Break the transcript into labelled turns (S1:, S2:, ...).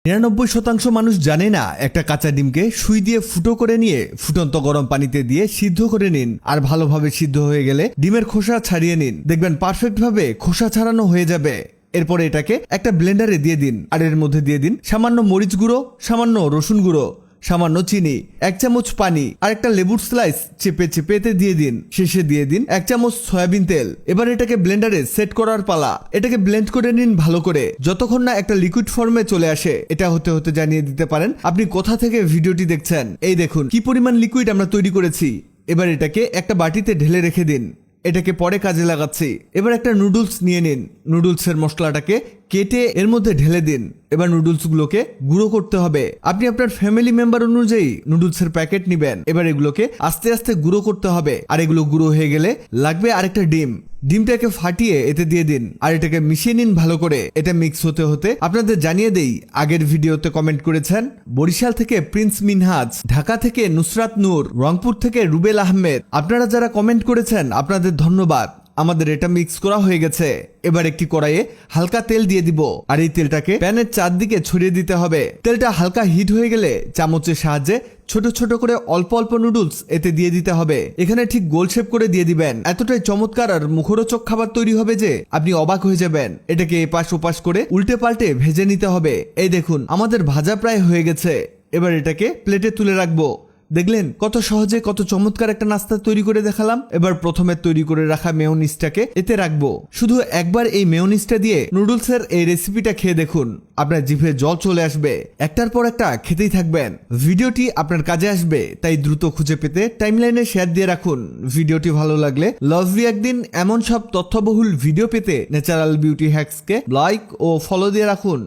S1: ৯৯% মানুষ জানে না একটা কাঁচা ডিমকে সুই দিয়ে ফুটো করে নিয়ে ফুটন্ত গরম পানিতে দিয়ে সিদ্ধ করে নিন আর ভালোভাবে সিদ্ধ হয়ে গেলে ডিমের খোসা ছাড়িয়ে নিন, দেখবেন পারফেক্ট ভাবে খোসা ছাড়ানো হয়ে যাবে। এরপরে এটাকে একটা ব্লেন্ডারে দিয়ে দিন আর এর মধ্যে দিয়ে দিন সামান্য মরিচ গুঁড়ো, সামান্য রসুন গুঁড়ো, সামান্য চিনি, 1 চামচ পানি আর একটা লেবুর স্লাইস চেপে চেপে এতে দিয়ে দিন। শেষে দিয়ে দিন 1 চামচ সয়াবিন তেল। এবার এটাকে ব্লেন্ডারে সেট করার পালা। এটাকে ব্লেন্ড করে নিন ভালো করে, যতক্ষণ না একটা লিকুইড ফর্মে চলে আসে। এটা হতে হতে জানিয়ে দিতে পারেন আপনি কোথা থেকে ভিডিওটি দেখছেন। এই দেখুন কি পরিমাণ লিকুইড আমরা তৈরি করেছি। এবার এটাকে একটা বাটিতে ঢেলে রেখে দিন, এটাকে পরে কাজে লাগাচ্ছি। এবার একটা নুডলস নিয়ে নিন, নুডলসের মশলাটাকে কেটে এর মধ্যে ঢেলে দিন। এবার নুডলসগুলোকে গুঁড়ো করতে হবে। আপনি আপনার ফ্যামিলি মেম্বার অনুযায়ী নুডলসের প্যাকেট নেবেন। এবার এগুলোকে আস্তে আস্তে গুঁড়ো করতে হবে আর এগুলো গুঁড়ো হয়ে গেলে লাগবে আরেকটা ডিম। ডিমটাকে ফাটিয়ে এতে দিয়ে দিন আর এটাকে মিশিয়ে নিন ভালো করে। এটা মিক্স হতে হতে আপনাদের জানিয়ে দেই, আগের ভিডিওতে কমেন্ট করেছেন বরিশাল থেকে প্রিন্স মিনহাজ, ঢাকা থেকে নুসরাত নূর, রংপুর থেকে রুবেল আহমেদ। আপনারা যারা কমেন্ট করেছেন আপনাদের ধন্যবাদ। আমাদের এটা মিক্স করা হয়ে গেছে। এবার একটি কড়াইয়ে হালকা তেল দিয়ে দিব আর এই তেলটাকে প্যানের চারদিকে ছড়িয়ে দিতে হবে। তেলটা হালকা হিট হয়ে গেলে চামচের সাহায্যে ছোট ছোট করে অল্প অল্প নুডলস এতে দিয়ে দিতে হবে। এখানে ঠিক গোল শেপ করে দিয়ে দিবেন। এতটাই চমৎকার আর মুখরোচক খাবার তৈরি হবে যে আপনি অবাক হয়ে যাবেন। এটাকে এপাশ ওপাশ করে উল্টে পাল্টে ভেজে নিতে হবে। এই দেখুন আমাদের ভাজা প্রায় হয়ে গেছে। এবার এটাকে প্লেটে তুলে রাখবো। দেখলেন কত সহজে কত চমৎকার একটা নাস্তা তৈরি করে দেখালাম। এবার প্রথমে তৈরি করে রাখা মেয়োনিজটাকে এতে রাখবো। শুধু একবার এই মেয়োনিজটা দিয়ে নুডলসের এই রেসিপিটা খেয়ে দেখুন, আপনার জিভে জল চলে আসবে। একটার পর একটা খেতেই থাকবেন। ভিডিওটি আপনার কাজে আসবে, তাই দ্রুত খুঁজে পেতে টাইমলাইনে শেয়ার দিয়ে রাখুন। ভিডিওটি ভালো লাগলে লাভলি একদিন এমন সব তথ্যবহুল ভিডিও পেতে ন্যাচারাল বিউটি হ্যাক্সকে লাইক ও ফলো দিয়ে রাখুন।